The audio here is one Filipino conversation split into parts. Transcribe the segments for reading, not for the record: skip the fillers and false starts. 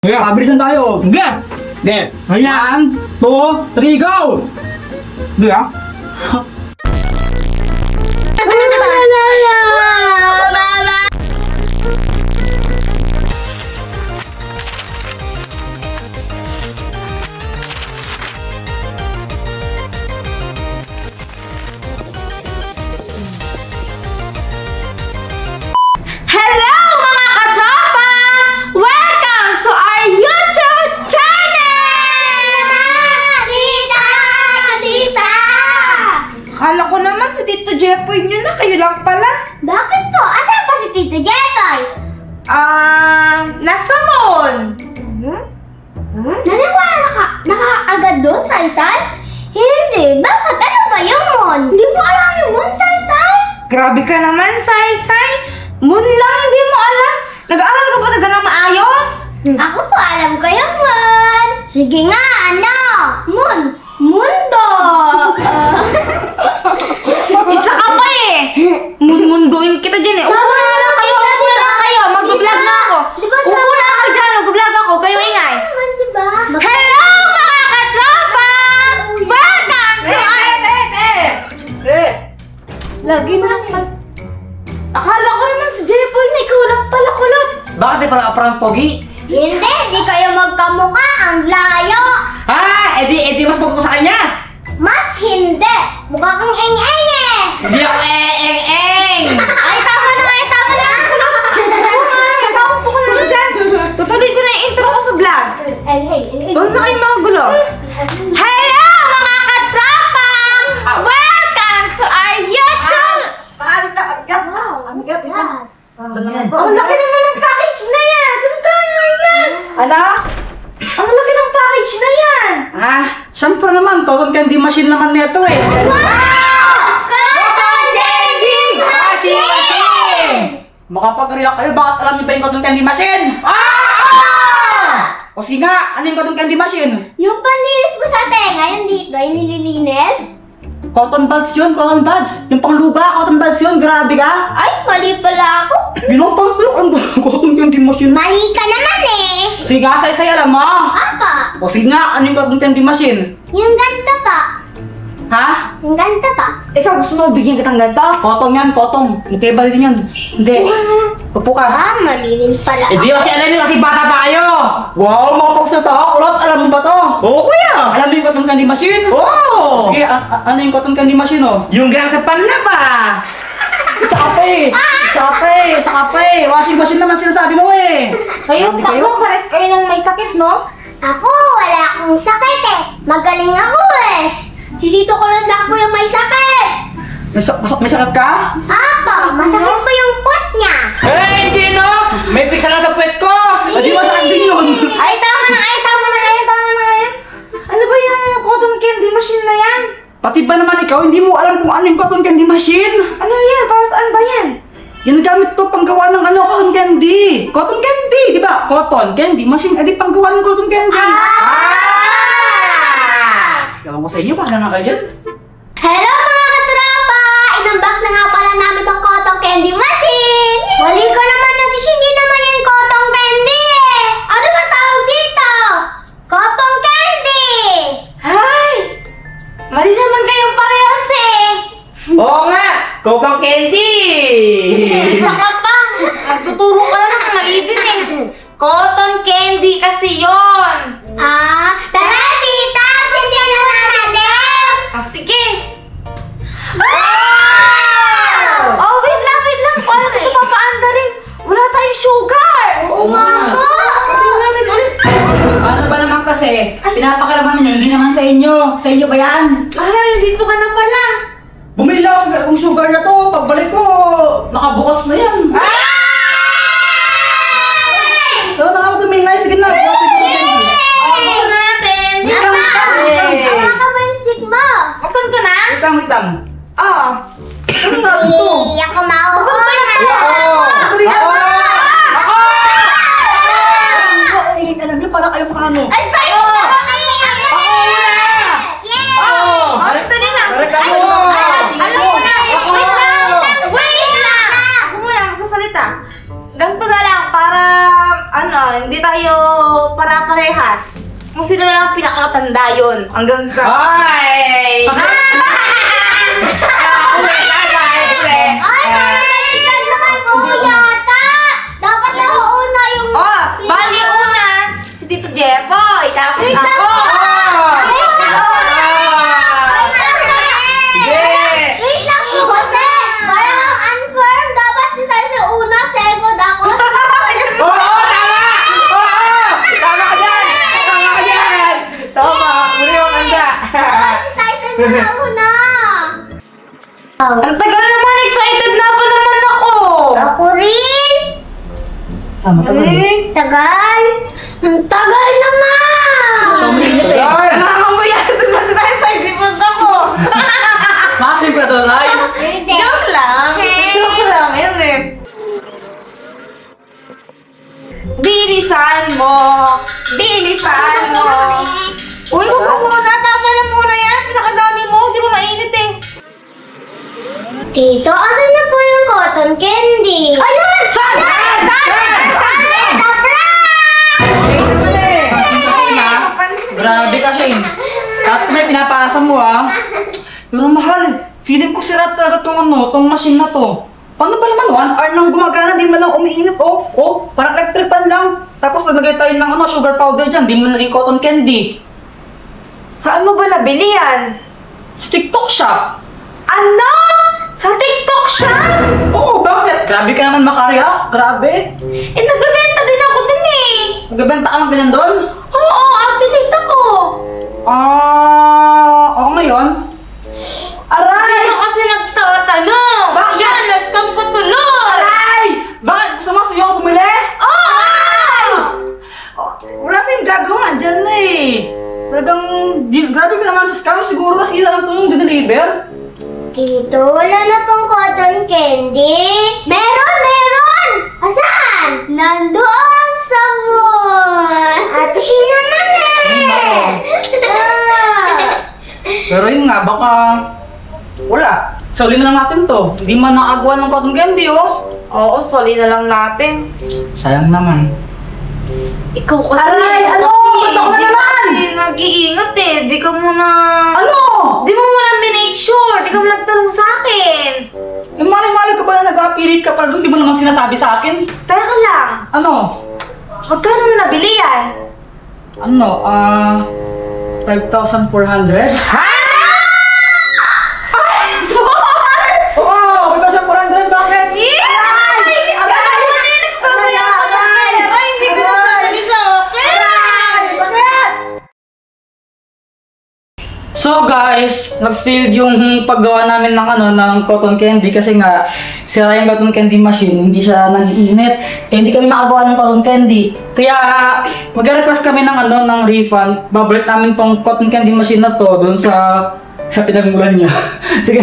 Kaya, kabilisan tayo. Sige. Sige. 1, 2, 3, go! Sige ah. Akala ko naman si Tito Jepoy nyo na, kayo lang pala. Bakit po? Asan pa si Tito Jepoy? Nasa mall. Naniwala ka agad doon, Saysay? Hindi. Bakit? Ano ba yung mon? Hindi mo alam yung mon, Saysay? Grabe ka naman, Saysay. Moon lang, hindi mo alam. Nag-aaral ka ba talaga ng maayos? Ako po, alam ko yung mon. Sige nga, ano? Mon. Mundo. Isa ka pa eh. Munduin kita dyan eh. Upo na lang kayo, Mag-vlog na ako. Upo na ako dyan, mag-vlog ako. Kayo ingay. Diba? Hello mga katropa! Welcome to Lagi na lang pala. Akala ko naman si Jepoy na ikaw lang pala kulot. Bakit di parang pogi? Hindi kayo magkamukha. Ang layo. Edi mas pogi ko sa kanya. Mas hindi. Mukha kang eng-eng eh. Hindi ako eng-eng. Ay, tama na. Upo ko lang dyan. Tutuloy ko na yung intro ko sa vlog. Huwag na kayong mga gulo. Hello mga katropa! Welcome to our YouTube! Ang laki naman ng package na yan! Saan tayo yan? Ano? Ang laki ng package na yan! Siyempre naman, cotton candy machine naman nito eh. Wow! Cotton candy machine! Makapag-react kayo, bakit alam niyo ba yung cotton candy machine? O sige nga, ano yung cotton candy machine? Yung panlinis mo sa tenga, yung dito, yung nililinis? Cotton buds yun, cotton buds. Yung pangluba, cotton buds yun, grabe ka. Ay, mali pala ako. Ginapang ang cotton candy machine. Mali ka naman eh. Sige nga, say alam mo. Apa? O sige nga, ano yung cotton candy machine? Yung ganda pa. Ha? Yung ganda pa. Ikaw gusto mo bigyan kitang ganito? Cotton yan, cotton. Matibay din yan. Hindi. Upo ka. Mali rin pala Hindi kasi alam mo kasi bata pa kayo. Wow, makapagsalita ka. Kulot, alam mo ba to? Oo, kuya. Alam mo yung cotton candy machine? Oo. Sige, ano yung cotton candy machine, oh? Yung ginang sa panlaba. Sa kape. Washing machine naman sinasabi mo eh. Kayo, takbo, pares kayo ng may sakit, no? Ako, wala akong sakit eh. Magaling ako eh. Si Tito Kulot lang po yung may sakit. May sakit ka? Apa, masakit po yung pot niya. Hindi no! May pizza lang sa puwet ko! Hindi masakit din yun! Ay, tama na yan. Ano ba yung cotton candy machine na yan? Pati ba naman ikaw, hindi mo alam kung ano yung cotton candy machine? Ano yan? Para saan ba yan? Yan gamit to panggawa ng cotton candy! Cotton candy, di ba? Cotton candy machine, edi panggawa ng cotton candy! Ewan ko sa inyo, paano na kayo dyan? Hello mga katropa! Inunbox na nga pala namin tong cotton candy machine! Mali ko naman natin, hindi naman yan cotton candy eh! Ano ba tawag dito? Cotton candy! Ay! Mali naman kayong parehas eh! Oo nga! Cotton candy! Isa ka pa! Nagtuturo ka lang ng malitin eh! Cotton candy kasi yon. Tara tita! Sisiyan na natin! Sige! Oh, wait lang! Paano ito papaanda rin? Wala tayong sugar! Oo nga! Paano ba naman kasi? Pinapakalaman niya, hindi naman sa inyo. Sa inyo ba yan? Ay, dito ka na pala! Bumili lang ako ng sugar na to. Pagbalik ko, nakabukas na yan. So, nakapagumingay. Sige na. Buksan na natin! Awa ka ba yung stick mo? Buksan ka na? Wait lang. Ano nga ito? Ako mauhon! Alam niyo, parang ayaw pa ano. Ay, sa'yo! Dali na! Reklamo! Alam mo na! Wait lang! Ako muna, magsasalita. Ganito na lang para, hindi tayo para-parehas. Kung sino lang pinakatanda yun. Hanggang sa... Ay! Ay, naman po yata. Dapat nauuna yung... Oh, bali una, si Tito Jeffoy. Tapos Wait lang ako. po. Wait lang po kasi. Parang ang unfirm. Dapat si Sai sa una, second ako. Oo! Tama! Oo! Tama ka dyan! Tama ka dyan! Tama! Muli yung kanda! Si Sai sa una. Ang tagal naman, excited na pa naman ako. Ako rin. Tama, Tagal. Ang tagal naman. So, minute eh. Nakakamuyasin mo sa excited ako. Masim ka doon, ay! Joke lang. Joke lang, yun eh. Bilisan mo. Bilisan mo. Uy, huwag mo muna. Tama na muna yan. Pinakadami mo. Hindi mo mainit eh. Tito, asan na po yung cotton candy? Ayun! Saan? Grabe ka, Shane. At may pinapasa mo, ah. Pero mahal, feeling ko sira talaga tong machine na to. Paano ba naman 1 hour nang gumagana, di man lang umiinit, oh. Oh, parang electripan lang. Tapos nalagay tayo ng sugar powder dyan, di man naging cotton candy. Saan mo ba nabili yan? Sa TikTok shop. Ano? Sa TikTok shop? Oo, bakit? Grabe ka naman makarya. Grabe. Eh, nagbebenta din ako din eh. Nagbebenta ka ng ganyan doon? Oo, affiliate ako. Oo ngayon. Aray! Ano kasi nagtatanong? Bakit? Yan, na-scam ko tuloy. Aray! Bakit gusto mo sa'yo ako bumili? Oo! Oh, wala tayong gagawa dyan na eh. Talagang, grabe ka naman sa scam. Siguro kasi lang ito yung dineliver. Tito, wala na pong cotton candy. Meron! Asan? Nandoon sa mall. Ate, siya naman eh. Pero yun nga, baka wala. Sauli na lang natin to. Hindi man nakagawa ng cotton candy, oh. Oo, soli na lang natin. Sayang naman. Ikaw kasi. Aray, ano? Ba't ako na naman? Nag-iingat eh. Di ka muna... Ano? Di mo muna minake sure. Di ka muna nagtanong sa akin. Eh, mali-mali ka ba na nag-appelit ka pala doon? Di mo naman sinasabi sa akin? Teka lang. Ano? Magkano mo nabili yan? Ano? 5,400? Ha? Oo! 5,400! Bakit? So guys, nag-failed yung paggawa namin ng cotton candy kasi nga sira yung cotton candy machine, hindi siya nag-iinit. Eh, hindi kami makagawa ng cotton candy. Kaya mag-request kami ng refund. Babalik namin tong cotton candy machine na to doon sa pinagmulan niya. Sige,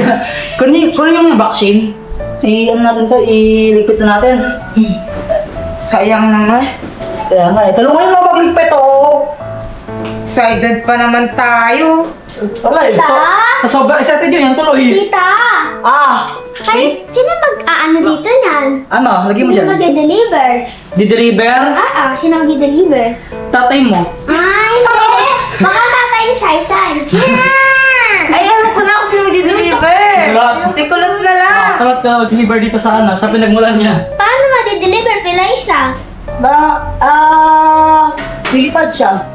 kunin yung vaccine. Ano natin to, ilikot na natin. Sayang naman. Kaya nga eh, tulungan mo magligpit oh. Excited pa naman tayo. Okay, Tita? sobrang excited yun, yan tuloy. Tita! Ah! Ay, sino mag-aano dito niyan? Ano? Lagyan mo Sino dyan. mag-deliver? Di-deliver? Sino mag-deliver? Tatay mo. Ay, hindi! Baka tatay yung Sai-Sai. Ay, alam ko na kung sino mag-deliver. Kulot. Si Kulot na lang. Tapos ka mag-deliver dito sa pinagmulan niya. Paano mag-deliver, Pilaisa? Lilipad siya.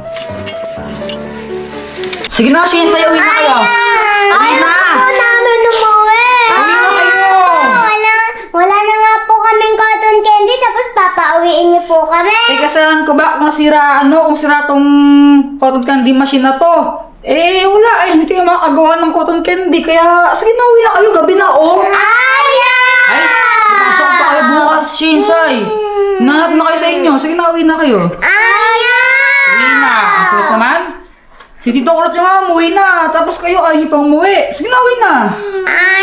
Sige na, Shin, sa'yo, uwi na kayo. Ay, na. ako namin umuwi. Uwi na kayo. Wala na nga po kaming cotton candy, tapos papauwiin niyo po kami. Eh, kasalanan ko ba kung sira tong cotton candy machine na to? Eh, wala. Ay, hindi kayo makagawa ng cotton candy. Kaya, sige na, uwi na kayo. Gabi na, oh. Ay, pasok pa kayo bukas, Shinsay. Nahanap na kayo sa inyo. Sige na, uwi na kayo. Uwi na. Ang kulit naman. Si Tito Kulot yung nga, umuwi na. Tapos kayo, ayaw niyo pang umuwi. Sige na, uwi na.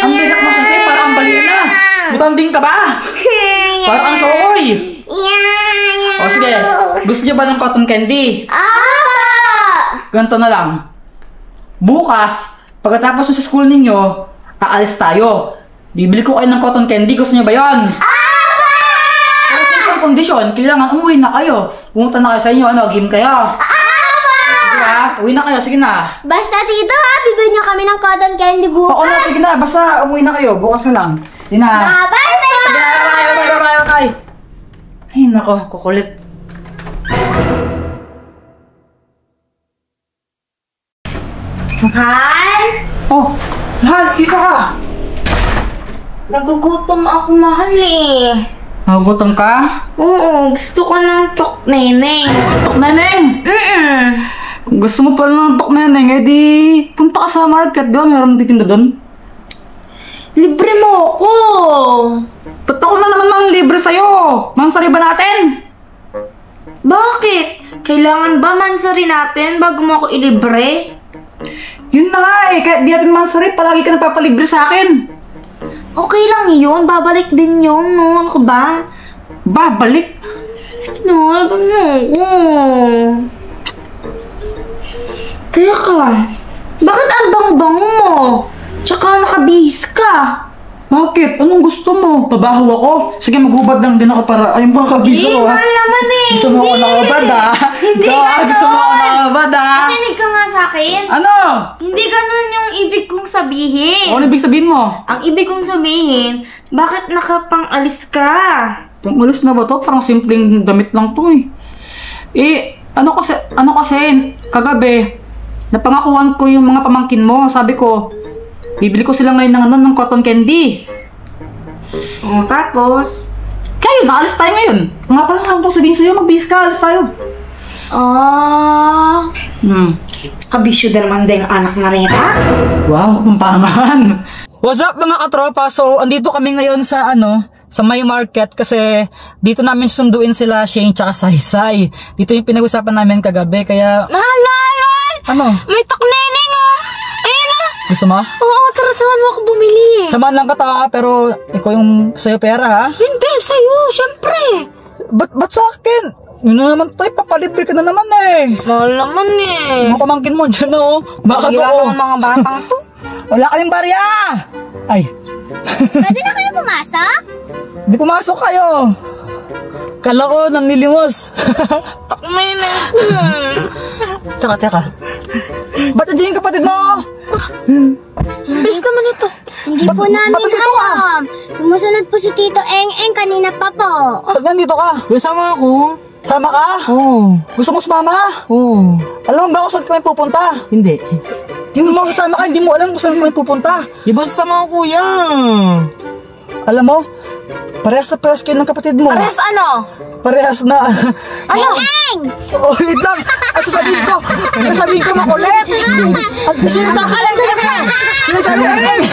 Ang bigat mo sasay, parang ang balian na. Butanding ka ba? Parang ang chokoy. O sige, gusto niyo ba ng cotton candy? Ganito na lang. Bukas, pagkatapos sa school ninyo, aalis tayo. Bibili ko kayo ng cotton candy. Gusto niyo ba yun? Pero ang kondisyon, kailangan umuwi na kayo. Pumunta na kayo sa inyo, ano, game kayo. Sige ha, uwi na kayo, sige na. Basta tito ha, bibigyan niyo kami ng cotton candy bukas. Oo na, sige na, basta umuwi na kayo, bukas na lang. Sige na. Bye! Bye. Ay, nako, kukulit. Mahal? Oh, mahal, ika ka. Nagugutom ako, mahal eh. Nagugutom ka? Oo, gusto ko ng tok neneng. Tok neneng! Gusto mo pala ng tok neneng, edi punta ka sa market, di ba? Meron titinda doon. Libre mo ako. Ba't ako na naman mang libre sa'yo? Mansari ba natin? Bakit? Kailangan ba mansari natin bago mo ako ilibre? Yun na nga eh, kahit di natin mansari, palagi ka nagpapalibre sa akin. Okay lang yun, babalik din yun, no? Ano ka ba? Babalik? Sige no, laban mo ako. Teka, bakit ang bango-bango mo? Tsaka nakabihis ka. Bakit? Anong gusto mo? Pabaho ako? Sige, maghubad lang din ako para... Ayun ba ang kabiso ko ha? Mahal naman eh. Gusto mo ako nakabad ha? Hindi Gusto mo ako nakabad ha? Makinig ka nga sa akin. Ano? Hindi ganun yung ibig kong sabihin. Ano ibig sabihin mo? Ang ibig kong sabihin, bakit nakapang-alis ka? Pangalis na ba to? Parang simpleng damit lang to eh. Ano kasi, kagabi, napangakuan ko yung mga pamangkin mo. Sabi ko, bibili ko sila ngayon ng cotton candy. O, tapos? Kaya yun, naalis tayo ngayon. Nga pala lang itong sabihin sa'yo, magbihis ka, alis tayo. Kabisyo na naman din ang anak na reta. Wow, kumpangan. What's up mga katropa? So, andito kami ngayon sa sa May Market kasi dito namin sunduin sila Shane tsaka Saysay. Dito yung pinag-usapan namin kagabi, kaya... Mahal! Ano? May takneneng ah! Ayun ah! Gusto mo? Oo, tara, saan mo ako bumili? Samahan lang kita pero ikaw yung sa'yo pera ha? Hindi, sa'yo, syempre! Ba't sa akin? Yun na naman tayo, papalibre ka na naman eh. Mahal naman eh. Mga pamangkin mo dyan oh. Baka Mahirap to. ang mga batang to. Wala kayong barya! Ay. Pwede na kayo pumasok? Di pumasok kayo. Kala ko nanlilimos. Takneneng. Teka. Ba't nandiyan yung kapatid mo? Bilis naman ito. Hindi po namin alam. Sumusunod po si Tito Eng kanina pa po. Ba't nandito ka? Sama ako. Sama ka? Oo. Gusto mo sumama? Oo. Alam mo ba kung saan kami pupunta? Hindi. Hindi mo kasama ka, hindi mo alam kung saan kami pupunta. Iba sama ko kuya. Alam mo, parehas na parehas kayo ng kapatid mo. Parehas ano? Parehas na. Ano? Eng! Oh, wait lang. Sasabihin ko makulit. Sinasabi ko lang. Sinasabi ko lang.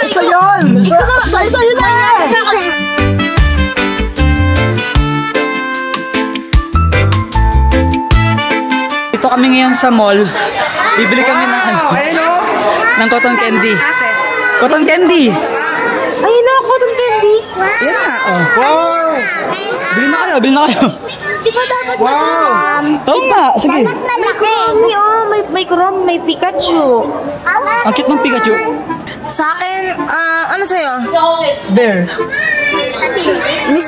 Sa yun. Sa yun na eh. Dito kami ngayon sa mall. Bibili kami ng ng cotton candy. Cotton candy. Ayun na, cotton candy. Yan na. Oh. Wow. Bili na kayo. Di ba dapat Wow. Oo nga, sige. May Chrome, may Chrome, may Pikachu. Ang cute ng Pikachu. Sa akin, ano sa'yo? Bear. Miss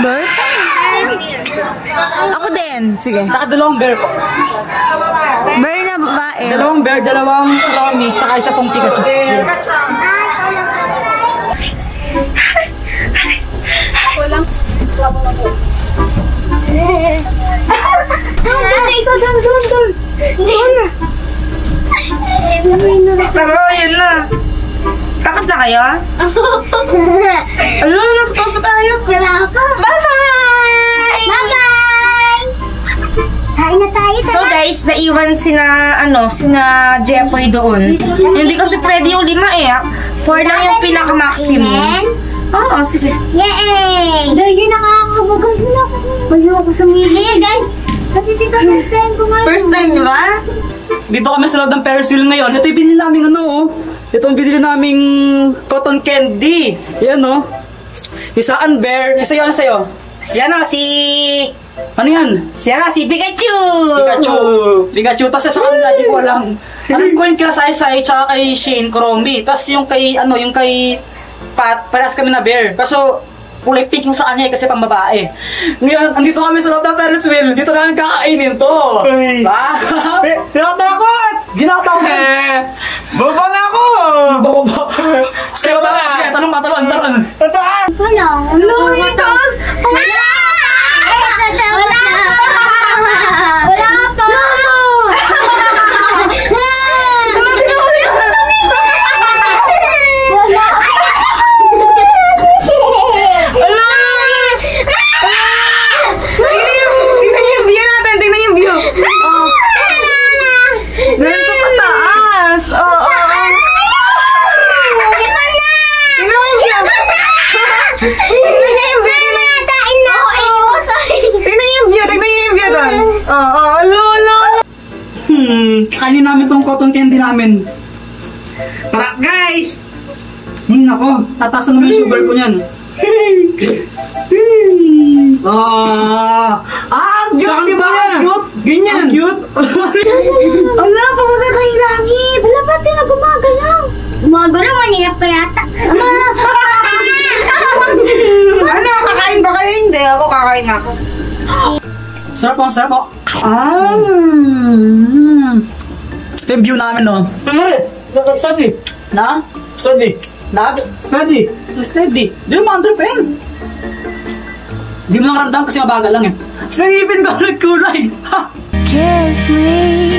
Bird? Ako din. Sige. Tsaka dalawang bear po. Bird na babae. Dalawang bear, dalawang Romy, tsaka isa pong Pikachu. Tara, yun na. Takot na kayo? Ano, nasa tayo. Wala pa. Bye-bye! Bye-bye! Kain na tayo. So guys, naiwan sina Jeffrey doon. Hindi kasi pwede yung 5 eh. 4 lang yung pinaka-maximum. Oo, sige. Yay! Dahil nakakabagal na ako. Ayoko sumili. Hey guys, kasi dito first time ko ngayon. First time, di ba? Dito kami sa loob ng Ferris wheel ngayon. Ito yung binili namin Ito yung binili naming cotton candy. Yan Isaan bear. Isa yun sa'yo. Si Ano yan? si Pikachu! Pikachu. Tapos sa kanila, di ko alam. Alam ko yung kila Saysay, tsaka kay Shane, Chromie. Tapos yung kay Pat, parehas kami na bear. Kaso, kulay pink yung sa kanya kasi pang babae. Ngayon, andito kami sa loob ng Ferris wheel. Dito namin kakainin to. Tinatakot! Ginatakot! Baba na ako! Baba! Sige, baba! Sige, talong. Tataan! Wala. Wala, taas! Wala! Wala pa! Wala pa! Tingnan yung view natin, tingnan yung view. Ganito kataas. Oo. Kainin namin tong cotton candy namin. Tara, guys! Nako, tataas naman yung sugar ko niyan. Ang cute, di ba? Ang cute! Ganyan! Ang cute! Ala, papunta tayong langit. Wala ba ito na gumagalaw? Gumagalaw, manilap ka yata. Ano, kakain ba kayo? Hindi, ako kakain ako. Sarap po. Ito yung view namin, no? Steady! Na? Steady! Steady. Di mo ma-under pen. Di mo nakaramdam kasi mabagal lang eh. Nangipin ko nagkulay. Kiss me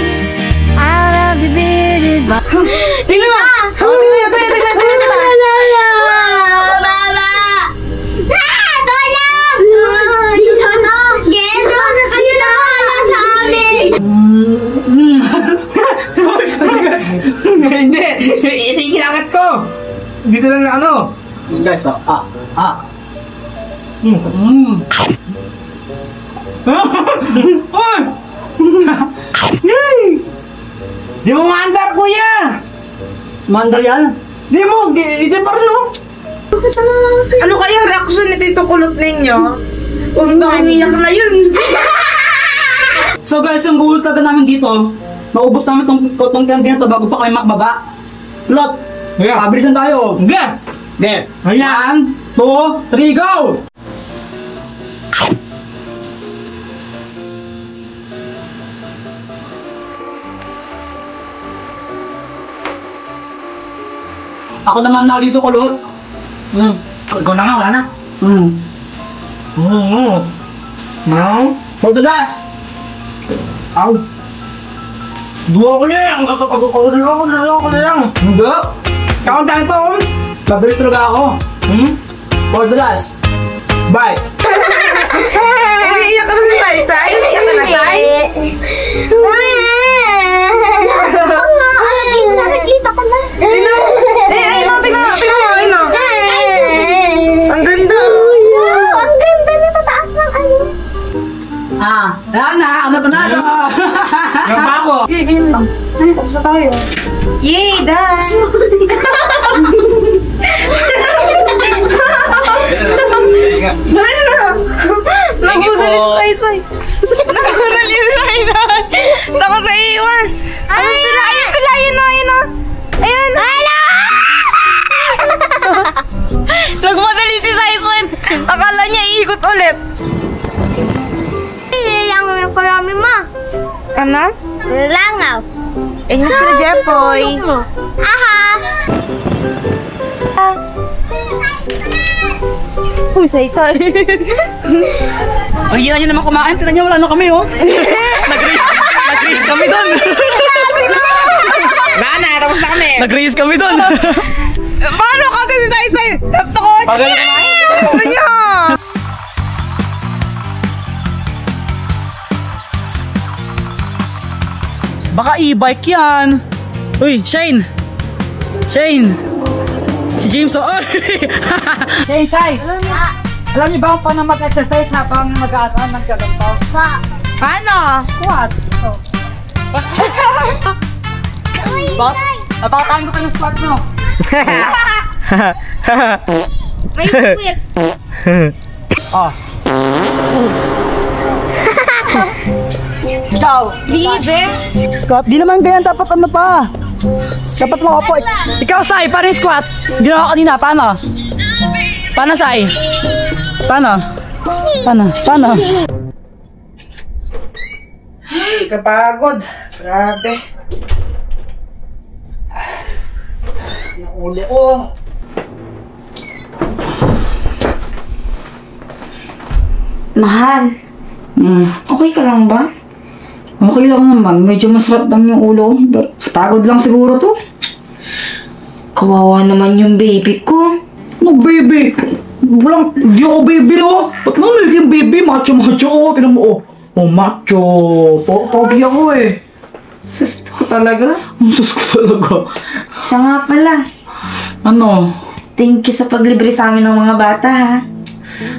out of the bearded body. Tingnan mo! Tingnan! Mama! Tulong! Tulong! Yes! Kayo na wala sa amin! Hindi! Ito yung kinakat ko! Dito lang na ano? Guys, Di mo maandar, kuya! Mandar yan? Di mo! Di parlo! Ano kaya reaction ni Tito Kulot ninyo? Baka niyak na yun. So guys, yung goal talaga namin dito, maubos namin tong candy na to bago pa kami makbaba. Lot! Yeah. Pabilisan tayo! Hindi! There! Ayan. 1, 2, 3, go! Ako naman na dito, Kulot. Ikaw na nga, wala na. No? Hold the gas! Aw! Duwa ko na yan! Ako na yan! Hindi! Kauntahan pa ako! Mabilis talaga ako. Hold the gas! Bye! Umiiyak ka na si Sai. Umiiyak ka na, Sai. Nakikita ko na. Tingnan mo. Ang ganda. Ang ganda na sa taas ng ano. Ayan na! Ano panalo? Yan pa ako! Tapos tayo. Yay, dance! Dahil na! Nagpudali si Sai. Nagpudali si Sai. Takot na iiwan. Ayun sila. Ayun. Hala! Nagmadali si Sai. Akala niya iikot ulit. Ilangaw ko namin, ma. Ano? Langaw. Ayun sila, Jepoy. Aha! Uy, Sai. Ay, yan naman kumain. Tignan niyo, wala na kami, oh. Nag-race kami doon. Tapos na kami. Nag-race kami doon. Paano kasi si Sai? Takot. Pagal ka na? Sabi niya. Baka e-bike yan. Uy, Shane. Si James, oh. Hey, Sai. Alam niyo ba kung paano mag-exercise habang nagkaganto? Paano? Squat. Napakataan ko kayo ng squat, no? May quit. Oh. Ikaw. Bibe. Squat? Di naman ganyan. Dapat ano pa? Dapat mga upo. Ikaw, Sai, paano yung squat? Ginawa ko kanina. Paano? Paano, Sai? Paano? Paano? Ay, kapagod. Grabe. Nauli ko. Mahal, okay ka lang ba? Okay lang naman. Medyo masarap lang yung ulo. Sa pagod lang siguro to. Kawawa naman yung baby ko. Ano, baby? Hindi ako baby, no? Ba't mo naging baby? Macho ko. Tinan mo, oh. Oh, macho. Pogi ako, eh. Sus ko talaga. Ang sus ko talaga. Siya nga pala. Ano? Thank you sa paglibre sa amin ng mga bata, ha?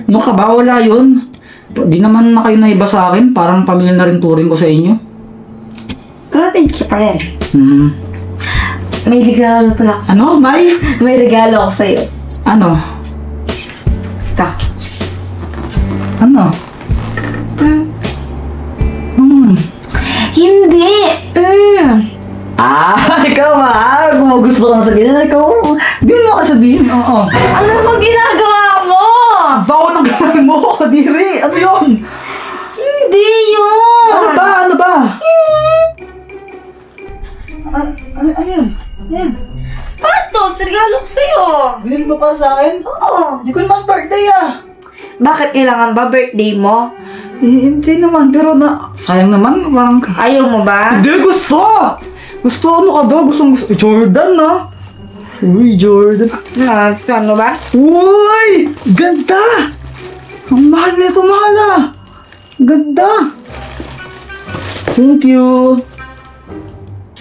Ano ka ba? Wala yun. Di naman na kayo naiba sa akin. Parang pamilya na rin turing ko sa inyo. Pero thank you pa rin. May regalo pala ako sa'yo. Ano, May? May regalo ako sa'yo. Ano? Ito. Ano? Hindi. Ikaw ba? Kung gusto ko na sabihin, ikaw, di mo ako sabihin, oo. Ano ba ginagawa mo? Bawo ng gamay mo, kadiri. Ano yun? Hindi yun. Ano ba? Ano yun? Yan. Sapatos, regalo ko sa'yo. Bilhin mo para sa akin? Oo. Hindi ko naman birthday Bakit kailangan ba birthday mo? Hindi naman, pero sayang naman, parang... Ayaw mo ba? Hindi, gusto! Gusto, ano ka ba? Gusto. Jordan, Uy, Jordan. Gusto mo ba? Uy! Ganda! Ang mahal na ito, mahal Ganda! Thank you!